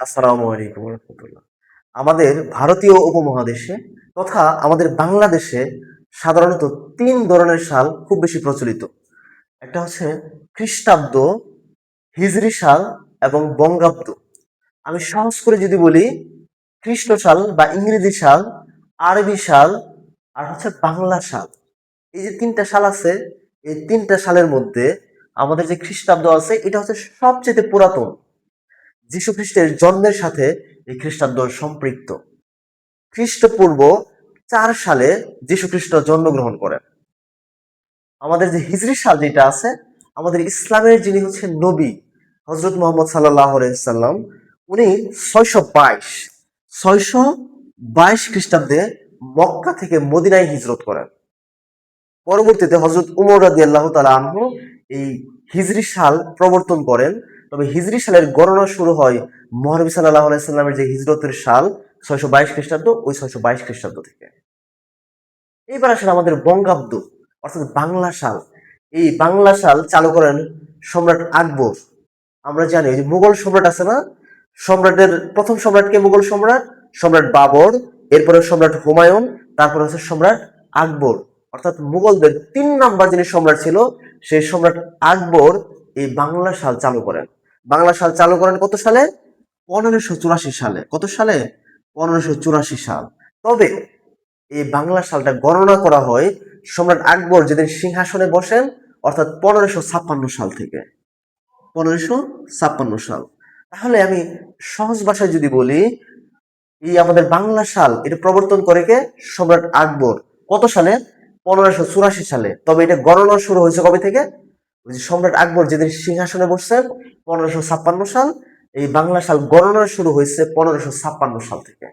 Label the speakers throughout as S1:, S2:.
S1: আসসালামু আলাইকুম রহমতুল্লাহ। আমাদের ভারতীয় উপমহাদেশে তথা আমাদের বাংলাদেশে সাধারণত তিন ধরনের সাল খুব বেশি প্রচলিত। একটা হচ্ছে খ্রিস্টাব্দ, হিজরি সাল এবং বঙ্গাব্দ। আমি সহজ করে যদি বলি, খ্রিস্ট সাল বা ইংরেজি সাল, আরবি সাল আর হচ্ছে বাংলা সাল। এই যে তিনটা সাল আছে, এই তিনটা সালের মধ্যে আমাদের যে খ্রিস্টাব্দ আছে এটা হচ্ছে সবচেয়ে পুরাতন। যীশু খ্রিস্টের জন্মের সাথে এই খ্রিস্টাব্দ সম্পৃক্ত। খ্রিস্টপূর্ব 4 সালে যীশু খ্রিস্ট জন্মগ্রহণ করেন। আমাদের যে হিজরি সাল যেটা আছে, আমাদের ইসলামের যিনি হচ্ছে নবী হজরত মোহাম্মদ সাল্লাহ সাল্লাম, উনি 622 খ্রিস্টাব্দে মক্কা থেকে মদিনায় হিজরত করেন। পরবর্তীতে হজরত উমর রাদিয়াল্লাহু তাআলা আনহু এই হিজরি সাল প্রবর্তন করেন। তবে হিজরি সালের গণনা শুরু হয় মহানবী সাল্লাল্লাহু আলাইহি সাল্লামের যে হিজরতের সাল 622 খ্রিস্টাব্দ, ওই 622 খ্রিস্টাব্দ থেকে। এইবার আসলে আমাদের বঙ্গাব্দ অর্থাৎ বাংলা সাল। এই বাংলা সাল চালু করেন সম্রাট আকবর। আমরা জানি যে মুঘল সম্রাট আছে না, সম্রাটের প্রথম সম্রাটকে মুঘল সম্রাট, সম্রাট বাবর, এরপরে সম্রাট হুমায়ুন, তারপরে হচ্ছে সম্রাট আকবর। অর্থাৎ মুঘলদের 3 নাম্বার যিনি সম্রাট ছিল, সেই সম্রাট আকবর এই বাংলা সাল চালু করেন। বাংলা সাল চালু করেন কত সালে? 1584 সালে। কত সালে? 1584 সাল। তবে এই বাংলা সালটা গণনা করা হয় সম্রাট আকবর যেদিন সিংহাসনে বসেন, অর্থাৎ 1556 সাল থেকে। 1556 সাল। তাহলে আমি সহজ ভাষায় যদি বলি, এই আমাদের বাংলা সাল এটা প্রবর্তন করে কে? সম্রাট আকবর। কত সালে? 1584 সালে। তবে এটা গণনা শুরু হয়েছে কবে থেকে? ওই যে সম্রাট আকবর যেদিন সিংহাসনে বসছেন 1556 সাল, এই বাংলা সাল গণনা শুরু হয়েছে 1556 সাল থেকে।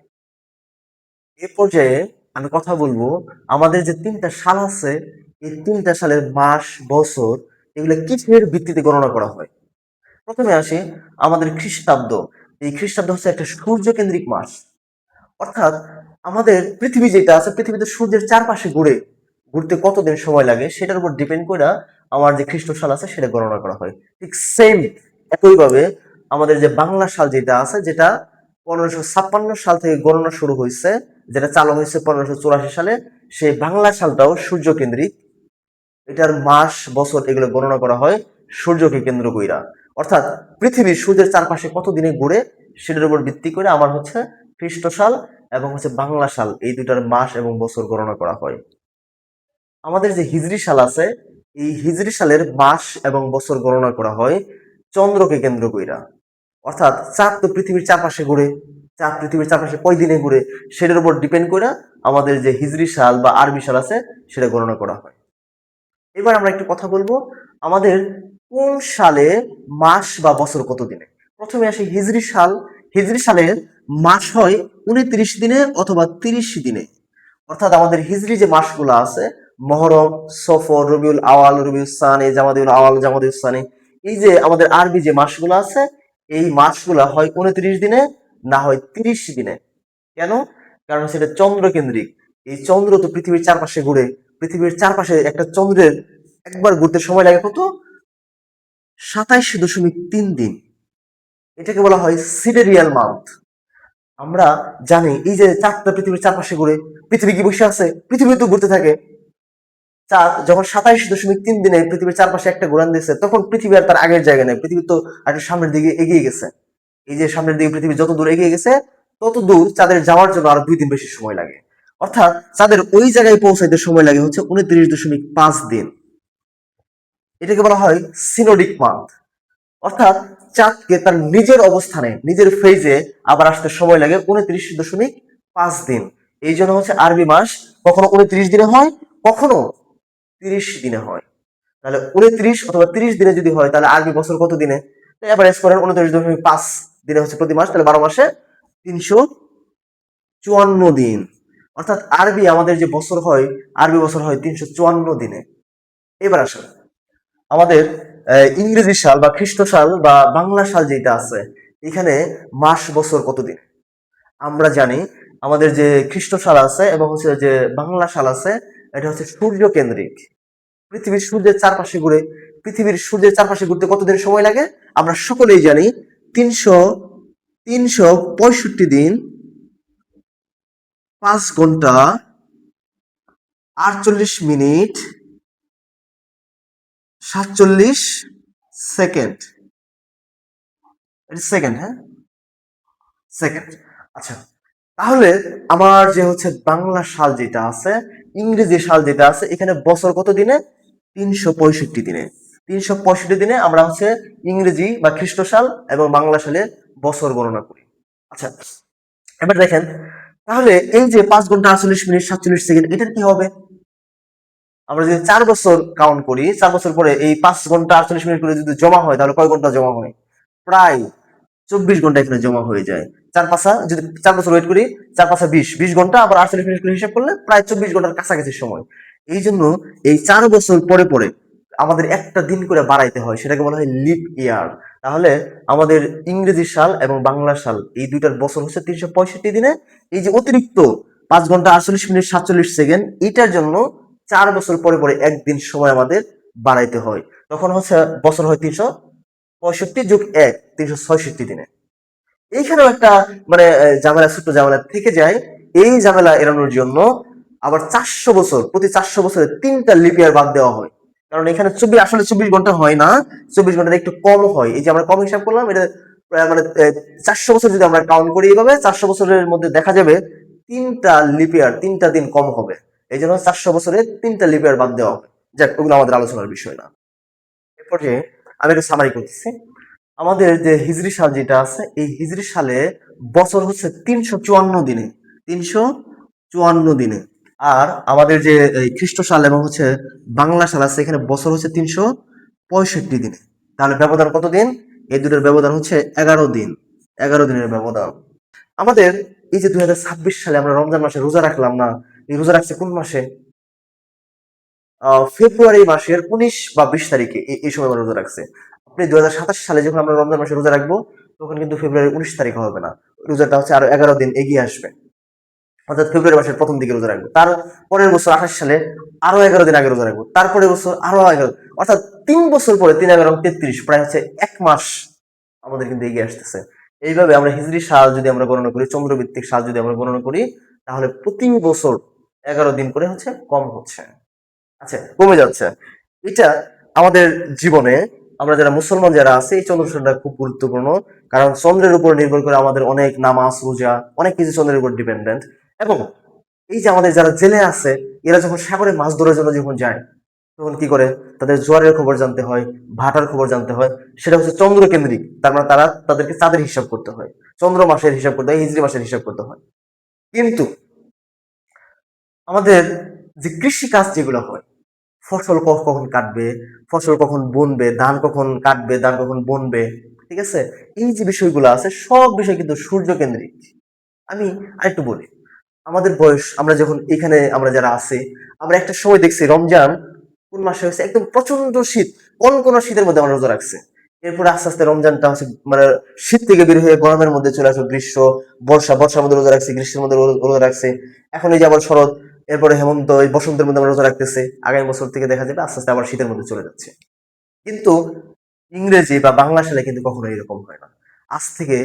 S1: এ পর্যায়ে আমি কথা বলবো আমাদের যে তিনটা সাল আছে, এই তিনটা সালের মাস, বছর এগুলো কিসের ভিত্তিতে গণনা করা হয়। প্রথমে আসি আমাদের খ্রিস্টাব্দ। এই খ্রিস্টাব্দ হচ্ছে একটা সূর্যকেন্দ্রিক মাস। অর্থাৎ আমাদের পৃথিবী যেটা আছে, পৃথিবীতে সূর্যের চারপাশে ঘুরতে কতদিন সময় লাগে সেটার উপর ডিপেন্ড করে আমার যে খ্রিস্ট সাল আছে সেটা গণনা করা হয়। ঠিক সেম একইভাবে আমাদের যে বাংলা সাল যেটা আছে, যেটা 1556 সাল থেকে গণনা শুরু হয়েছে, যেটা চালু হয়েছে 1584 সালে, সেই বাংলা সালটাও সূর্যকেন্দ্রিক। এটার মাস, বছর এগুলো গণনা করা হয় সূর্যকে কেন্দ্র কইরা। অর্থাৎ পৃথিবী সূর্যের চারপাশে কত দিনে ঘুরে সেটার উপর ভিত্তি করে আমার হচ্ছে খ্রিস্ট সাল এবং হচ্ছে বাংলা সাল, এই দুটার মাস এবং বছর গণনা করা হয়। আমাদের যে হিজরি সাল আছে, এই হিজরি সালের মাস এবং বছর গণনা করা হয় চন্দ্রকে কেন্দ্র কইরা। অর্থাৎ চাঁদ তো পৃথিবীর চারপাশে ঘুরে, চাঁদ পৃথিবীর চারপাশে কয় দিনে ঘুরে সেটার উপর ডিপেন্ড করে আমাদের যে হিজরি সাল বা আরবি সাল আছে সেটা গণনা করা হয়। এবার আমরা একটু কথা বলবো আমাদের কোন সালে মাস বা বছর কত দিনে। প্রথমে আসি হিজরি সাল। হিজরি সালের মাস হয় 29 দিনে অথবা 30 দিনে। অর্থাৎ আমাদের হিজরি যে মাসগুলো আছে, মহরম, সফর, রবিউল আওয়াল, রবিউল সানি, জামাদিউল আওয়াল, জামাদিউল সানি, এই যে আমাদের আরবি যে মাসগুলো আছে, এই মাসগুলা হয় 29 দিনে, না হয় 30 দিনে। কেন? কারণ সেটা চন্দ্র কেন্দ্রিক। এই চন্দ্র তো পৃথিবীর চারপাশে ঘুরে। পৃথিবীর চারপাশে একটা চন্দ্রের একবার ঘুরতে সময় লাগে কত? 27.3 দিন। এটাকে বলা হয় সিডেরিয়াল মান্থ। আমরা জানি এই যে চাঁদটা পৃথিবীর চারপাশে ঘুরে, পৃথিবী কি বসে আছে? পৃথিবী তো ঘুরতে থাকে। চাঁদ যখন 27.3 দিনে পৃথিবীর চারপাশে একটা ঘোরান দিয়েছে, তখন পৃথিবী আর তার আগের জায়গায় নেই, পৃথিবী তো একটা সামনের দিকে এগিয়ে গেছে। এই যে সামনের দিকে পৃথিবী যত দূর এগিয়ে গেছে, তত দূর চাঁদের যাওয়ার জন্য আরো 2 দিন বেশি সময় লাগে। অর্থাৎ চাঁদের ওই জায়গায় পৌঁছাইতে সময় লাগে হচ্ছে 29.5 দিন। এটাকে বলা হয় সিনোডিক মান্থ। অর্থাৎ চাঁদকে তার নিজের অবস্থানে, নিজের ফেজে আবার আসতে সময় লাগে 29.5 দিন। এই জন্য হচ্ছে আরবি মাস কখনো 29 দিনে হয়, কখনো 30 দিনে হয়। তাহলে 29 অথবা 30 দিনে যদি হয়, তাহলে আরবি বছর কত দিনে? এভারেজ করেন 29.5 দিনে হচ্ছে প্রতি মাস, তাহলে 12 মাসে 354 দিন। অর্থাৎ আরবি আমাদের যে বছর হয়, আরবি বছর হয় 354 দিনে। এবার আসেন আমাদের ইংরেজি সাল বা খ্রিস্ট সাল বা বাংলা সাল যেটা আছে, এখানে মাস বছর কত দিন। আমরা জানি আমাদের যে খ্রিস্ট সাল আছে এবং হচ্ছে যে বাংলা সাল আছে, এটা হচ্ছে সূর্য কেন্দ্রিক। পৃথিবীর সূর্যের চারপাশে ঘুরে। পৃথিবীর সূর্যের চারপাশে ঘুরতে কতদিন সময় লাগে আমরা সকলেই জানি, 365 দিন 5 ঘন্টা 48 মিনিট 47 সেকেন্ড। এটা সেকেন্ড, হ্যাঁ, সেকেন্ড। আচ্ছা, তাহলে আমার যে হচ্ছে বাংলা সাল যেটা আছে, ইংরেজি সাল যেটা আছে, এখানে বছর কত দিনে? 365 দিনে। 365 দিনে আমরা হচ্ছে ইংরেজি বা খ্রিস্ট সাল এবং বাংলা সালে বছর গণনা করি। আচ্ছা, এবার দেখেন, তাহলে এই যে 5 ঘন্টা 48 মিনিট 47 সেকেন্ড, এটার কি হবে? আমরা যদি 4 বছর কাউন্ট করি, 4 বছর পরে এই 5 ঘন্টা 48 মিনিট করে যদি জমা হয়, তাহলে কয় ঘন্টা জমা হয়? প্রায় 24 ঘন্টা এখানে জমা হয়ে যায়। 4 পাঁচা যদি 4 বছর ওয়েট করি, 4 পাঁচা 20 ঘন্টা, আবার 48 মিনিট করে হিসাব করলে প্রায় 24 ঘন্টার কাছাকাছি সময়। এই জন্য এই 4 বছর পরে পরে আমাদের একটা দিন করে বাড়াইতে হয়, সেটাকে বলা হয় লিপ ইয়ার। তাহলে আমাদের ইংরেজি সাল এবং বাংলা সাল এই দুইটার বছর হচ্ছে 365 দিনে। এই যে অতিরিক্ত 5 ঘন্টা 48 মিনিট 47 সেকেন্ড, এটার জন্য 4 বছর পরে পরে একদিন সময় আমাদের বাড়াইতে হয়। তখন হচ্ছে বছর হয় 365 + 1, 366 দিনে। এইখানেও একটা মানে ঝামেলা, ছোট্ট ঝামেলা থেকে যায়। এই ঝামেলা এড়ানোর জন্য আবার 400 বছর, প্রতি 400 বছরে 3টা লিপ ইয়ার বাদ দেওয়া হয়। কারণ এখানে আসলে 24 ঘন্টা হয় না, 24 ঘন্টা একটু কম হয়। এই যে আমরা কম হিসাব করলাম, এটা মানে 400 বছর যদি আমরা কাউন্ট করি এইভাবে, 400 বছরের মধ্যে দেখা যাবে 3টা লিপ ইয়ার, 3টা দিন কম হবে। এই জন্য 400 বছরে 3টা লিপ ইয়ার বাদ দেওয়া হবে। যাক, ওগুলো আমাদের আলোচনার বিষয় না। এরপরে আমি একটু সামারি করতেছি। আমাদের যে হিজরি সাল যেটা আছে, এই হিজরি সালে বছর হচ্ছে 354 দিনে। 354 দিনে। আর আমাদের যে এই খ্রিস্ট সাল এবং হচ্ছে বাংলা সাল আছে, এখানে বছর হচ্ছে 365 দিনে। তাহলে ব্যবধান কত দিন? এই দুটোর ব্যবধান হচ্ছে 11 দিন। 11 দিনের ব্যবধান। আমাদের এই যে 2026 সালে আমরা রমজান মাসে রোজা রাখলাম না, এই রোজা রাখছে কোন মাসে? ফেব্রুয়ারি মাসের 19 বা 20 তারিখে এই সময় আমরা রোজা রাখছে। আপনি 2027 সালে যখন আমরা রমজান মাসে রোজা রাখবো, তখন কিন্তু ফেব্রুয়ারি 19 তারিখে হবে না, রোজাটা হচ্ছে আরো 11 দিন এগিয়ে আসবে। অর্থাৎ ফেব্রুয়ারি মাসের প্রথম দিকে রোজা রাখবো, তার পরের বছর 28 সালে আরো 11 দিন আগে রোজা রাখবো, তারপরের বছর আরো 11, অর্থাৎ 3 বছর পরে 3 11 33, প্রায় হচ্ছে 1 মাস আমাদের কিন্তু এগিয়ে আসতেছে। এইভাবে আমরা হিজরি সাল যদি আমরা গণনা করি, চন্দ্রভিত্তিক সাল যদি আমরা গণনা করি, তাহলে প্রতি বছর 11 দিন করে হচ্ছে কম হচ্ছে, আচ্ছা কমে যাচ্ছে। এটা আমাদের জীবনে আমরা যারা মুসলমান যারা আছে, এই চন্দ্রটা খুব গুরুত্বপূর্ণ। কারণ চন্দ্রের উপর নির্ভর করে আমাদের অনেক নামাজ রোজা, অনেক কিছু চন্দ্রের উপর ডিপেন্ডেন্ট। এবং এই যে আমাদের যারা জেলে আছে, এরা যখন সাগরে মাছ ধরার জন্য যখন যায়, তখন কি করে? তাদের জোয়ারের খবর জানতে হয়, ভাটার খবর জানতে হয়, সেটা হচ্ছে চন্দ্র কেন্দ্রিক। তার মানে তাদেরকে চাঁদের হিসাব করতে হয়, চন্দ্র মাসের হিসাব করতে হয়, হিজরি মাসের হিসাব করতে হয়। কিন্তু আমাদের যে কৃষি কাজ যেগুলো হয়, ফসল কখন কাটবে, ফসল কখন বুনবে, ধান কখন কাটবে, ধান কখন বুনবে, ঠিক আছে, এই যে বিষয়গুলো আছে, সব বিষয় কিন্তু সূর্য কেন্দ্রিক। আমি আরেকটু বলি, আমাদের বয়স, আমরা যখন এখানে আমরা যারা আছি, আমরা একটা সময় দেখছি রমজান কোন মাসে হয়েছে, একদম প্রচন্ড শীত, কনকনা শীতের মধ্যে আমরা রোজা রাখছে। এরপরে আস্তে আস্তে রমজানটা হচ্ছে মানে শীত থেকে বের হয়ে গরমের মধ্যে চলে আসলো, গ্রীষ্ম, বর্ষার মধ্যে রোজা রাখছে, গ্রীষ্মের মধ্যে রোজা রাখছে, এখন এই যে আবার শরৎ, এরপরে হেমন্ত, এই বসন্তের মধ্যে আমরা রোজা রাখতেছে। আগামী বছর থেকে দেখা যাবে আস্তে আস্তে আবার শীতের মধ্যে চলে যাচ্ছে। কিন্তু ইংরেজি বা বাংলা সালে কিন্তু কখনো এরকম হয় না। আজ থেকে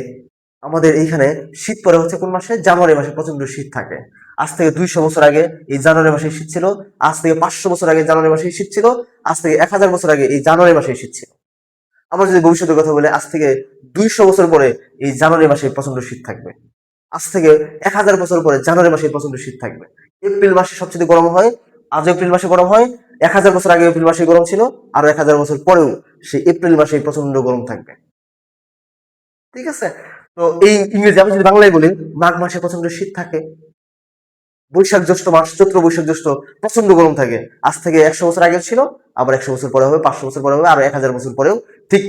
S1: আমাদের এইখানে শীত পড়ে হচ্ছে কোন মাসে? জানুয়ারি মাসে প্রচন্ড শীত থাকে। আজ থেকে 200 বছর আগে এই জানুয়ারি মাসে শীত ছিল, আজ থেকে 500 বছর আগে জানুয়ারি মাসে শীত ছিল, আজ থেকে 1000 বছর আগে এই জানুয়ারি মাসে শীত ছিল। আমরা যদি ভবিষ্যতের কথা বলি, আজ থেকে 200 বছর পরে এই জানুয়ারি মাসে প্রচন্ড শীত থাকবে। আজ থেকে 1000 বছর পরে জানুয়ারি মাসে প্রচন্ড শীত থাকবে। এপ্রিল মাসে সবচেয়ে গরম হয়, আজ এপ্রিল মাসে গরম হয়, 1000 বছর আগে এপ্রিল মাসে গরম ছিল, আর 1000 বছর পরেও সেই এপ্রিল মাসে প্রচন্ড গরম থাকবে। ঠিক আছে? তো এই ইংরেজি আমি যদি বাংলায় বলি, মাঘ মাসে প্রচন্ড শীত থাকে, বৈশাখ জ্যৈষ্ঠ মাস, চৈত্র বৈশাখ জ্যৈষ্ঠ প্রচন্ড গরম থাকে। আজ থেকে 100 বছর আগে ছিল, আবার 100 বছর পরে হবে, 500 বছর পরে হবে, আর 1000 বছর পরেও ঠিক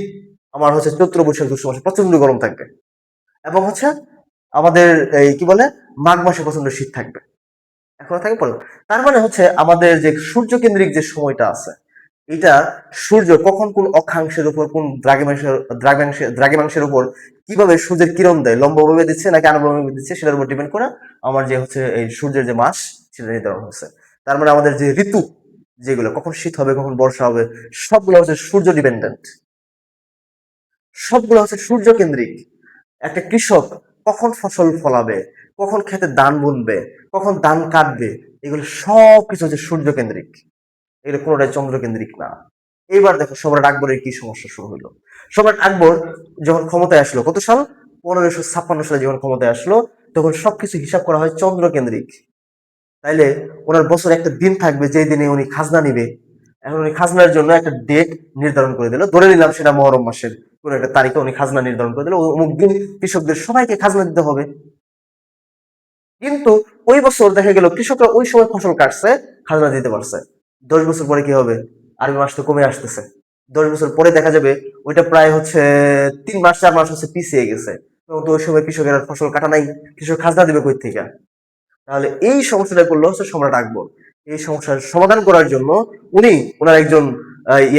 S1: আমার হচ্ছে চৈত্র বৈশাখ জ্যৈষ্ঠ মাসে প্রচন্ড গরম থাকবে। এবং হচ্ছে আমাদের এই কি বলে, মাঘ মাসে প্রচন্ড শীত থাকবে, এখনো থাকে পরে। তার মানে হচ্ছে আমাদের যে সূর্য কেন্দ্রিক যে সময়টা আছে, এটা সূর্য কখন কোন অক্ষাংশের উপর, কোন দ্রাঘিমাংশের উপর কিভাবে সূর্যের কিরণ দেয়, লম্বভাবে দিচ্ছে নাকি আনুভূমিক দিচ্ছে, সেটার উপর ডিপেন্ড করে আমার যে হচ্ছে এই সূর্যের যে মাস, সেটা নির্ধারণ হচ্ছে। তার মানে আমাদের যে ঋতু যেগুলো, কখন শীত হবে কখন বর্ষা হবে, সবগুলো হচ্ছে সূর্য ডিপেন্ডেন্ট, সবগুলো হচ্ছে সূর্য কেন্দ্রিক। একটা কৃষক কখন ফসল ফলাবে, কখন খেতে ধান বুনবে, কখন ধান কাটবে, এগুলো সব কিছু হচ্ছে সূর্য কেন্দ্রিক, এগুলো কোনোটাই চন্দ্র কেন্দ্রিক না। এবার দেখো সম্রাট আকবরের কি সমস্যা শুরু হলো। সম্রাট আকবর যখন ক্ষমতায় আসলো কত সাল, 1556 সালে যখন ক্ষমতায় আসলো, তখন সবকিছু হিসাব করা হয় চন্দ্র কেন্দ্রিক। তাইলে ওনার বছরে একটা দিন থাকবে যে দিনে উনি খাজনা নিবে। এখন উনি খাজনার জন্য একটা ডেট নির্ধারণ করে দিল, ধরে নিলাম সেটা মহরম মাসের কোন একটা তারিখে উনি খাজনা নির্ধারণ করে দিল, অমুক দিন কৃষকদের সবাইকে খাজনা দিতে হবে। কিন্তু ওই বছর দেখা গেল কৃষকরা ওই সময় ফসল কাটছে, খাজনা দিতে পারছে। 10 বছর পরে কি হবে, আরবি মাস তো কমে আসতেছে, 10 বছর পরে দেখা যাবে ওইটা প্রায় হচ্ছে 3 মাস 4 মাস হচ্ছে পিছিয়ে গেছে। তো ওই সময় কৃষকের আর ফসল কাটা নাই, কৃষক খাজনা দিবে কই থেকে? তাহলে এই সমস্যাটা করলো হচ্ছে সম্রাট আকবর। এই সমস্যার সমাধান করার জন্য উনি ওনার একজন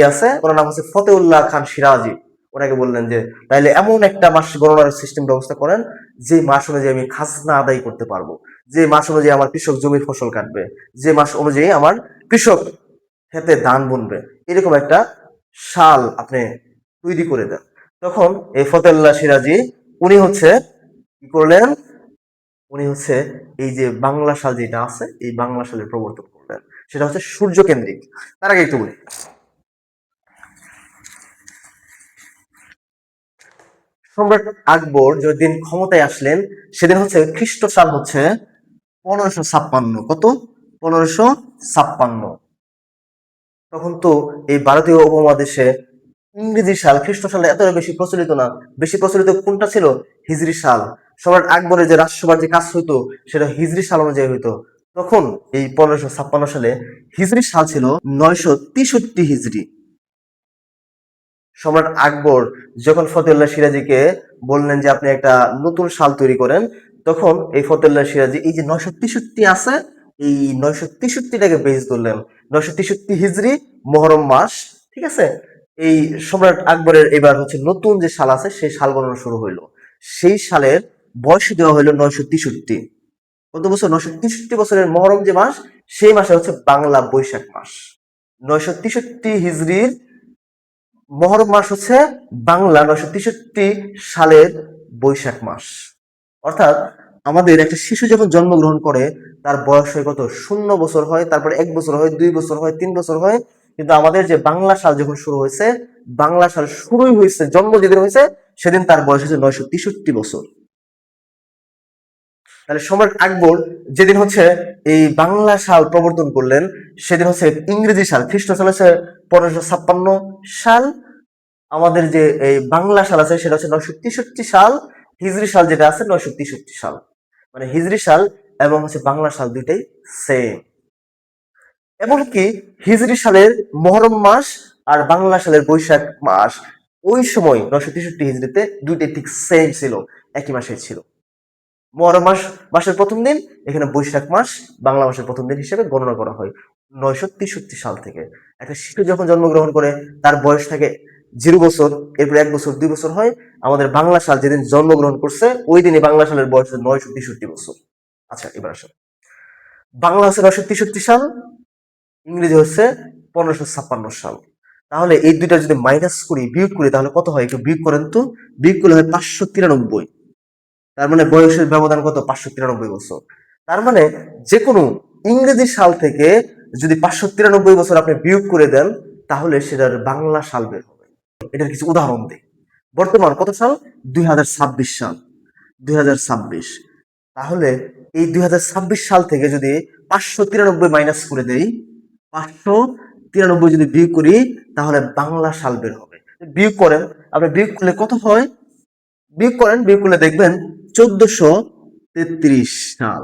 S1: আছে, ওনার নাম হচ্ছে ফতেউল্লাহ খান সিরাজি। ওনাকে বললেন যে তাইলে এমন একটা মাস গণনার সিস্টেম ব্যবস্থা করেন যে মাস অনুযায়ী আমি খাজনা আদায় করতে পারবো, যে মাস অনুযায়ী আমার কৃষক জমির ফসল কাটবে, যে মাস অনুযায়ী আমার কৃষক খেতে ধান বুনবে, এরকম একটা সাল আপনি তৈরি করে দেন। তখন এই ফতেউল্লাহ সিরাজি উনি হচ্ছে কি করলেন, উনি হচ্ছে এই যে বাংলা সাল যেটা আছে এই বাংলা সালের প্রবর্তন করলেন, সেটা হচ্ছে সূর্য কেন্দ্রিক। তার আগে একটু বলি, সম্রাট আকবর যেদিন ক্ষমতায় আসলেন সেদিন হচ্ছে খ্রিস্ট সাল হচ্ছে 1556। কত? 1556। তখন তো এই ভারতীয় উপমহাদেশে ইংরেজি সাল খ্রিস্ট সালে এত বেশি প্রচলিত না, বেশি প্রচলিত কোনটা ছিল, হিজরি সাল। সম্রাট আকবরের যে রাজসভার যে কাজ হইতো সেটা হিজরি সাল অনুযায়ী হইতো। তখন এই 1556 সালে হিজরি সাল ছিল 963 হিজরি। সম্রাট আকবর যখন ফতেউল্লাহ সিরাজিকে বললেন যে আপনি একটা নতুন সাল তৈরি করেন, তখন এই ফতেউল্লাহ সিরাজি এই যে 963 আছে, এই 963টাকে বেস ধরলেন, 963 হিজরি মহরম মাস, ঠিক আছে। এই সম্রাট আকবরের এবার হচ্ছে নতুন যে সাল আছে সেই সাল গণনা শুরু হইলো। সেই সালের বয়স দেওয়া হইলো 963। কত বছর? 963 বছরের মহরম যে মাস, সেই মাসে হচ্ছে বাংলা বৈশাখ মাস। 963 হিজরির মহরম মাস হচ্ছে বাংলা 963 সালের বৈশাখ মাস। অর্থাৎ আমাদের একটা শিশু যখন জন্মগ্রহণ করে তার বয়স হয় কত? 0 বছর হয়, তারপরে 1 বছর হয়, 2 বছর হয়, 3 বছর হয়। কিন্তু আমাদের যে বাংলা সাল যখন শুরু হয়েছে, বাংলা সাল শুরুই হয়েছে, জন্ম যেদিন হয়েছে সেদিন তার বয়স হচ্ছে 963 বছর। তাহলে সম্রাট আকবর যেদিন হচ্ছে এই বাংলা সাল প্রবর্তন করলেন সেদিন হচ্ছে ইংরেজি সাল, খ্রিস্ট সাল হচ্ছে 1556 সাল। আমাদের যে এই বাংলা সাল আছে সেটা হচ্ছে 963 সাল। হিজরি সাল যেটা আছে 963 সাল। মানে হিজরি সাল এবং হচ্ছে বাংলা সাল দুইটাই সেম। এমনকি হিজরি সালের মহরম মাস আর বাংলা সালের বৈশাখ মাস ওই সময় 963 হিজরিতে দুইটাই ঠিক সেম ছিল, একই মাসে ছিল। মহরম মাসের প্রথম দিন, এখানে বৈশাখ মাস বাংলা মাসের প্রথম দিন হিসেবে গণনা করা হয় 963 সাল থেকে। একটা শিশু যখন জন্মগ্রহণ করে তার বয়স থাকে 0 বছর, এরপর 1 বছর 2 বছর হয়। আমাদের বাংলা সাল যেদিন জন্মগ্রহণ করছে ওই দিনে বাংলা সালের বয়স হচ্ছে 963 বছর। আচ্ছা এবার আসো, বাংলা হচ্ছে 963 সাল, ইংরেজি হচ্ছে 1556 সাল। তাহলে এই দুইটা যদি মাইনাস করি, বিয়োগ করি, তাহলে কত হয় একটু বিয়োগ করেন তো। বিয়োগ করলে হয় 593। তার মানে বয়সের ব্যবধান কত? 593 বছর। তার মানে যে কোনো ইংরেজি সাল থেকে যদি 593 বছর আপনি বিয়োগ করে দেন তাহলে সেটার বাংলা সাল বের হবে। এটার কিছু উদাহরণ দিই। বর্তমান কত সাল? 2026 সাল। 2026। তাহলে এই 2026 সাল থেকে যদি 593 মাইনাস করে দেই, 593 যদি বিয়োগ করি তাহলে বাংলা সাল বের হবে। বিয়োগ করেন, আপনি বিয়োগ করলে কত হয়? বিয়োগ করেন, বিয়োগ করলে দেখবেন 1433 সাল।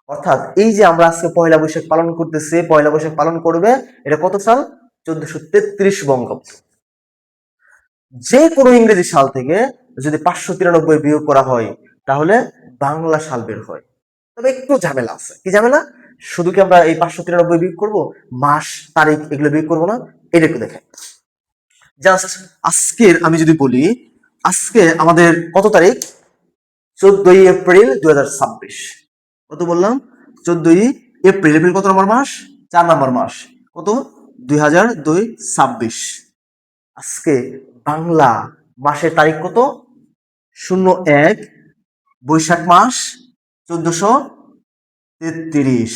S1: অর্থাৎ এই যে আমরা আজকে পয়লা বৈশাখ পালন করতেছি, পয়লা বৈশাখ পালন করবে, এটা কত সাল? 1433 বঙ্গাব্দ। যে কোনো ইংরেজি সাল থেকে যদি 593 বিয়োগ করা হয় তাহলে বাংলা সাল বের হয়। তবে একটু ঝামেলা আছে। কি ঝামেলা? শুধু কি আমরা এই 593 বিয়োগ করব, মাস তারিখ এগুলো বিয়োগ করবো না? এটা একটু দেখেন। জাস্ট আজকের আমি যদি বলি, আজকে আমাদের কত তারিখ? 14 এপ্রিল 2026। কত বললাম? 14 এপ্রিল। এপ্রিল কত নম্বর মাস? 4 নম্বর মাস। কত? 2026। আজকে বাংলা মাসের তারিখ কত? 01 বৈশাখ মাস 1433।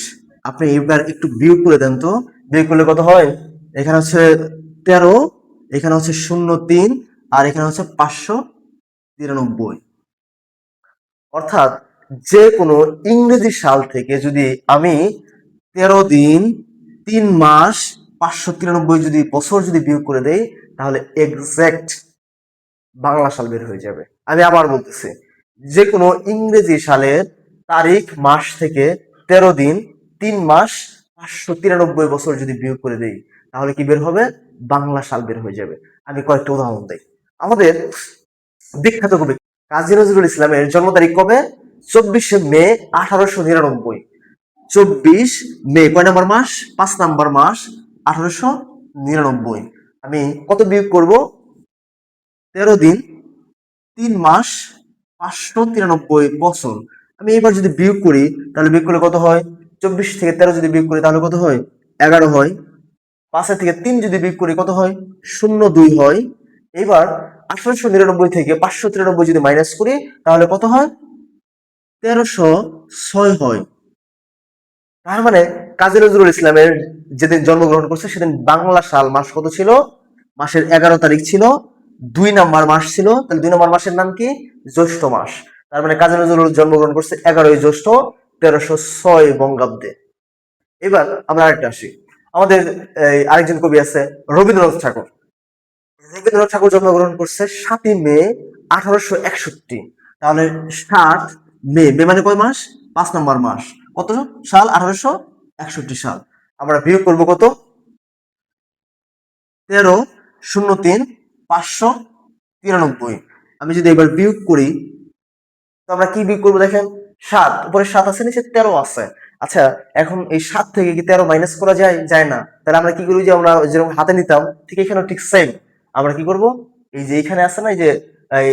S1: আপনি এবার একটু বিয়োগ করে দেন তো, বিয়োগ করলে কত হয়? এখানে হচ্ছে 13, এখানে হচ্ছে 03, আর এখানে হচ্ছে 593। অর্থাৎ যে কোনো ইংরেজি সাল থেকে যদি আমি 13 দিন 3 মাস 593 যদি বছর যদি বিয়োগ করে দেই, তাহলে এক্সাক্ট বাংলা সাল বের হয়ে যাবে। আমি আবার বলতেছি, যে কোনো ইংরেজি সালের তারিখ মাস থেকে 13 দিন 3 মাস 593 বছর যদি বিয়োগ করে দেই, তাহলে কি বের হবে? বাংলা সাল বের হয়ে যাবে। আমি কয়েকটা উদাহরণ দেই। আমাদের বিখ্যাত কবি কাজী নজরুল ইসলামের জন্ম তারিখ কবে? 24শে মে 1899। 24 মে কয় নাম্বার মাস? 5 নাম্বার মাস, 1899। আমি কত বিয়োগ করব? 13 দিন 3 মাস 593 বছর। আমি এবার যদি বিয়োগ করি, তাহলে বিয়োগ করলে কত হয়? 24 থেকে 13 যদি বিয়োগ করি তাহলে কত হয়? 11 হয়। 5 থেকে 3 যদি বিয়োগ করি কত হয়? 02 হয়। এবার 1899 থেকে 593 যদি মাইনাস করি তাহলে কত হয়? 1306 হয়। তার মানে কাজী নজরুল ইসলামের যেদিন জন্মগ্রহণ করছে সেদিন বাংলা সাল মাস কত ছিল? মাসের 11 তারিখ ছিল। 2 নাম্বার মাস ছিল, তাহলে 2 নাম্বার মাসের নাম কি? জ্যৈষ্ঠ মাস। তার মানে কাজী নজরুল জন্মগ্রহণ করছে 11ই জ্যৈষ্ঠ 1306 বঙ্গাব্দে। এবার আমরা আরেকটা আসি। আমাদের আরেকজন কবি আছে রবীন্দ্রনাথ ঠাকুর। রবীন্দ্রনাথ ঠাকুর জন্মগ্রহণ করছে 7ই মে 1861। তাহলে 7 মে, মে মানে কয় মাস? 5 নাম্বার মাস। কত সাল? 1861 সাল। আমরা বিয়োগ করবো কত? 13, 03, 593। আমি যদি এবার বিয়োগ করি, তো আমরা কি বিয়োগ করবো দেখেন? 7, উপরে 7 আছে, নিচে 13 আছে। আচ্ছা, এখন এই 7 থেকে কি 13 মাইনাস করা যায়? যায় না। তাহলে আমরা কি করি? যে আমরা যেরকম হাতে নিতাম ঠিক এখানেও ঠিক সেম। আমরা কি করব? এই যে এখানে আছে না, এই যে এই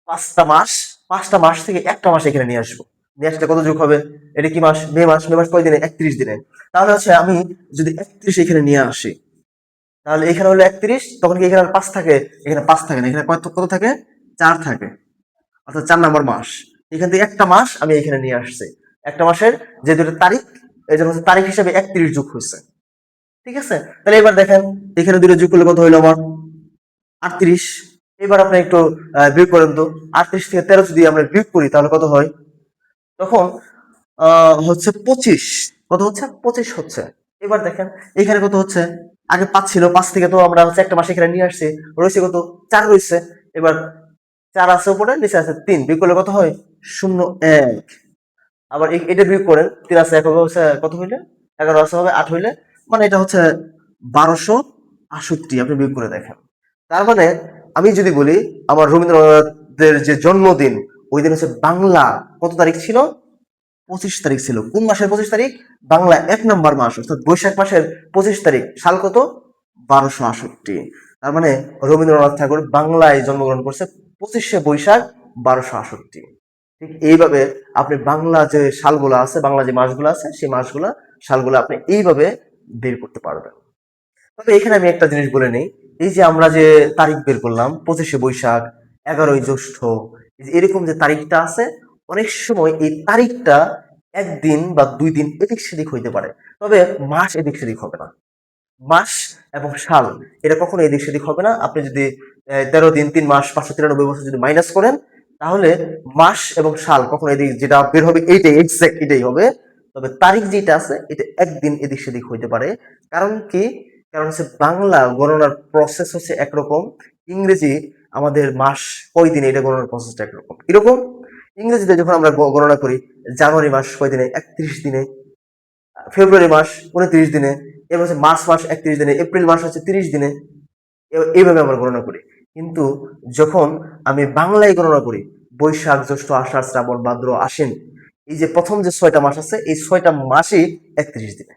S1: 5টা মাস, 5টা মাস থেকে একটা মাস এখানে নিয়ে আসবো। নিয়ে আসলে কত যোগ হবে? এটা কি মাস? মে মাস। মে মাস কয় দিনে? 31 দিনে। তাহলে হচ্ছে আমি যদি 31 এখানে নিয়ে আসি, তাহলে এখানে হলো 31, তখন কি এখানে আর 5 থাকে? এখানে 5 থাকে না, এখানে কত কত থাকে? 4 থাকে। অর্থাৎ 4 নাম্বার মাস। এখান থেকে একটা মাস আমি এখানে নিয়ে আসছি। একটা মাসের যে দুটো তারিখ, এই জন্য হচ্ছে তারিখ হিসেবে 31 যোগ হয়েছে। ঠিক আছে? তাহলে এবার দেখেন, এখানে দুটো যোগ করলে কত হইলো আমার? 38। এবার আপনি একটু বিয়োগ করেন তো। 38 থেকে 13 যদি আমরা বিয়োগ করি তাহলে কত হয়? তখন হচ্ছে 25। কত হচ্ছে? 25 হচ্ছে। এবার দেখেন এখানে কত হচ্ছে? আগে 5 ছিল, 5 থেকে তো আমরা হচ্ছে একটা মাস এখানে নিয়ে আসছি। রয়েছে কত? 4 রয়েছে। এবার 4 আছে উপরে, নিচে আছে 3, বিয়োগ করলে কত হয়? 01। আবার এটা বিয়োগ করেন, 3 আছে, 1 হচ্ছে কত হইলে? 11 আছে হবে 8 হইলে, মানে এটা হচ্ছে 1268। আপনি বিয়োগ করে দেখেন। তার মানে আমি যদি বলি আমার রবীন্দ্রনাথের যে জন্মদিন, ওই দিন হচ্ছে বাংলা কত তারিখ ছিল? 25 তারিখ ছিল। কোন মাসের 25 তারিখ? বাংলা 1 নাম্বার মাস, অর্থাৎ বৈশাখ মাসের 25 তারিখ। সাল কত? 1268। তার মানে রবীন্দ্রনাথ ঠাকুর বাংলায় জন্মগ্রহণ করছে 25শে বৈশাখ 1268। ঠিক এইভাবে আপনি বাংলা যে সালগুলো আছে, বাংলা যে মাসগুলো আছে, সেই মাসগুলা সালগুলো আপনি এইভাবে বের করতে পারবেন। তবে এখানে আমি একটা জিনিস বলে নেই, এই যে আমরা যে তারিখ বের করলাম 25শে বৈশাখ, 11ই জ্যৈষ্ঠ, এই যে এরকম যে তারিখটা আছে, অনেক সময় এই তারিখটা 1 দিন বা 2 দিন এদিক সেদিক হইতে পারে, তবে মাস এদিক সেদিক হবে না। মাস এবং সাল এটা কখনো এদিক সেদিক হবে না। আপনি যদি 13 দিন 3 মাস 593 বছর যদি মাইনাস করেন, তাহলে মাস এবং সাল কখনো এদিক যেটা বের হবে এইটাই এক্সাক্ট এটাই হবে। তবে তারিখ যেটা আছে এটা 1 দিন এদিক সেদিক হইতে পারে। কারণ কি? কারণ হচ্ছে বাংলা গণনার প্রসেস হচ্ছে একরকম, ইংরেজি আমাদের মাস কয় দিনে এটা গণনার প্রসেসটা একরকম। এরকম ইংরেজিতে যখন আমরা গণনা করি, জানুয়ারি মাস কয় দিনে? 31 দিনে। ফেব্রুয়ারি মাস 29 দিনে। এবার হচ্ছে মার্চ মাস 31 দিনে। এপ্রিল মাস হচ্ছে 30 দিনে। এইভাবে আমরা গণনা করি। কিন্তু যখন আমি বাংলায় গণনা করি, বৈশাখ জ্যৈষ্ঠ আষাঢ় শ্রাবণ ভাদ্র আশ্বিন, এই যে প্রথম যে 6টা মাস আছে, এই 6টা মাসই 31 দিনে।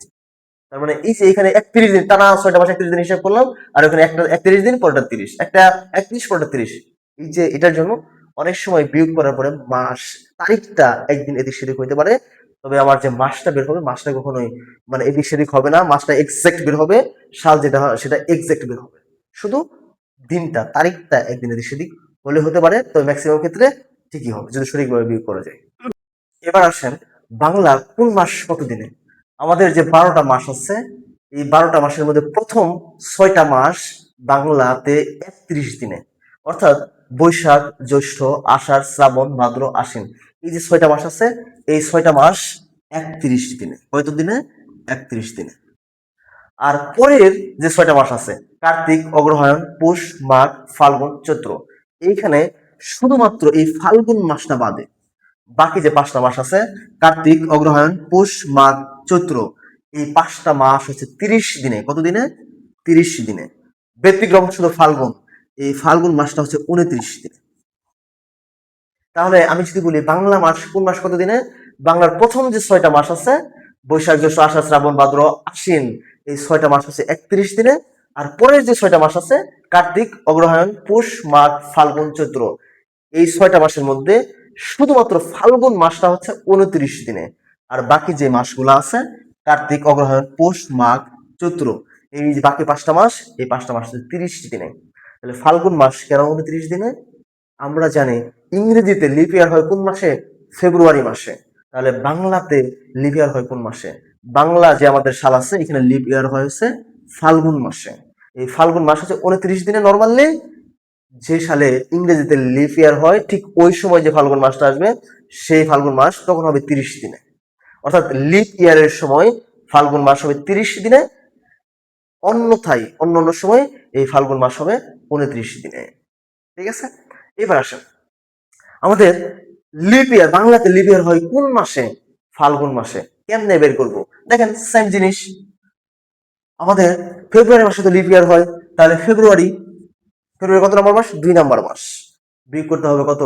S1: তার মানে এই যে এখানে 31 দিন টানা, 6টা মাস 31 দিন হিসাব করলাম, আর ওখানে একটা 31 দিন, পরেরটা 30, একটা 31, পরেরটা 30। এই যে এটার জন্য অনেক সময় বিয়োগ করার পরে মাস তারিখটা 1 দিন এদিক সেদিক হইতে পারে। তবে আমার যে মাসটা বের হবে, মাসটা কখনোই মানে এদিক সেদিক হবে না, মাসটা এক্সাক্ট বের হবে। সাল যেটা হয় সেটা এক্সাক্ট বের হবে। শুধু দিনটা, তারিখটা 1 দিন এদিক সেদিক হলে হতে পারে, তবে ম্যাক্সিমাম ক্ষেত্রে ঠিকই হবে যদি সঠিকভাবে বিয়োগ করা যায়। এবার আসেন বাংলার কোন মাস কত দিনে। আমাদের যে 12টা মাস আছে, এই 12টা মাসের মধ্যে প্রথম 6টা মাস বাংলাতে 31 দিনে, অর্থাৎ বৈশাখ, জ্যৈষ্ঠ, আষাঢ়, শ্রাবণ, ভাদ্র, আশ্বিন, এই যে 6টা মাস আছে, এই 6টা মাস 31 দিনে। কত দিনে? 31 দিনে। আর পরের যে 6টা মাস আছে, কার্তিক, অগ্রহায়ণ, পৌষ, মাঘ, ফাল্গুন, চৈত্র, এইখানে শুধুমাত্র এই ফাল্গুন মাসটা বাদে বাকি যে 5টা মাস আছে, কার্তিক, অগ্রহায়ণ, পৌষ, মাঘ, চৈত্র, এই 5টা মাস হচ্ছে 30 দিনে। কত দিনে? 30 দিনে। ব্যতিক্রম শুধু ফাল্গুন, এই ফাল্গুন মাসটা হচ্ছে 29 দিনে। তাহলে আমি যদি বলি বাংলা মাস কোন মাস কত দিনে, বাংলার প্রথম যে 6টা মাস আছে, বৈশাখ, জ্যৈষ্ঠ, আষাঢ়, শ্রাবণ, ভাদ্র, আশ্বিন, এই 6টা মাস হচ্ছে 31 দিনে। আর পরের যে 6টা মাস আছে, কার্তিক, অগ্রহায়ণ, পৌষ, মাঘ, ফাল্গুন, চৈত্র, এই 6টা মাসের মধ্যে শুধুমাত্র ফাল্গুন মাসটা হচ্ছে 29 দিনে। আর বাকি যে মাসগুলো আছে, কার্তিক, অগ্রহায়ণ, পৌষ, মাঘ, চৈত্র, এই যে বাকি 5টা মাস, এই 5টা মাস হচ্ছে 30 দিনে। তাহলে ফাল্গুন মাস কেন 29 দিনে? আমরা জানি ইংরেজিতে লিপ ইয়ার হয় কোন মাসে? ফেব্রুয়ারি মাসে। তাহলে বাংলাতে লিপ ইয়ার হয় কোন মাসে? বাংলা যে আমাদের সাল আছে, এখানে লিপ ইয়ার হয়েছে ফাল্গুন মাসে। এই ফাল্গুন মাস হচ্ছে 29 দিনে। নর্মালি যে সালে ইংরেজিতে লিপ ইয়ার হয়, ঠিক ওই সময় যে ফাল্গুন মাসটা আসবে, সেই ফাল্গুন মাস তখন হবে 30 দিনে। অর্থাৎ লিপ ইয়ারের সময় ফাল্গুন মাস হবে 30 দিনে, অন্যথায় অন্য অন্য সময় এই ফাল্গুন মাস হবে 29 দিনে। ঠিক আছে, এবার আসেন আমাদের লিপ ইয়ার, বাংলাতে লিপ ইয়ার হয় কোন মাসে? ফাল্গুন মাসে। কেমনে বের করব? দেখেন সেম জিনিস, আমাদের ফেব্রুয়ারি মাসে তো লিপ ইয়ার হয়, তাহলে ফেব্রুয়ারি, ফেব্রুয়ারি কত নম্বর মাস? 2 নম্বর মাস। বিয়োগ করতে হবে কত?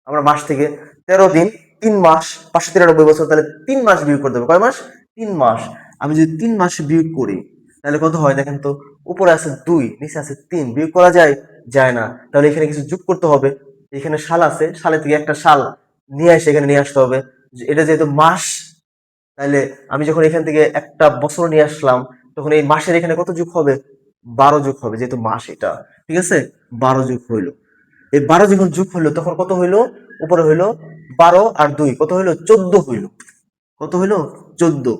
S1: আমরা মাস থেকে 13 দিন, 3 মাস, 593 বছর, তাহলে 3 মাস বিয়োগ করতে হবে। কয় মাস? 3 মাস। আমি যদি 3 মাস বিয়োগ করি, তাহলে কত হয় দেখেন তো? উপরে আছে 2, নিচে আছে 3, বিয়োগ করা যায়? যায় না। তাহলে এখানে কিছু যোগ করতে হবে। এখানে সাল আছে, সালে থেকে একটা সাল নিয়ে এসে এখানে নিয়ে আসতে হবে। এটা যেহেতু মাস, তাহলে আমি যখন এখান থেকে একটা বছর নিয়ে আসলাম, তখন এই মাসের এখানে কত যোগ হবে? 12 যোগ হবে, যেহেতু মাস এটা। ঠিক আছে, 12 যোগ হইলো। এই 12 যখন যোগ হইলো, তখন কত হইলো? উপরে হইলো 12 আর 2 কত হইলো? 14 হইলো। কত হইলো? 14।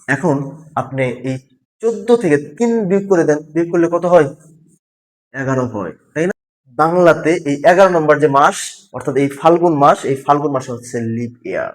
S1: এখন আপনি এই 14 থেকে 3 বিয়োগ করে দেন, বিয়োগ করলে কত হয়? 11 হয়, তাই না? বাংলাতে এই 11 নম্বর যে মাস, অর্থাৎ এই ফাল্গুন মাস, এই ফাল্গুন মাস হচ্ছে লিপ ইয়ার।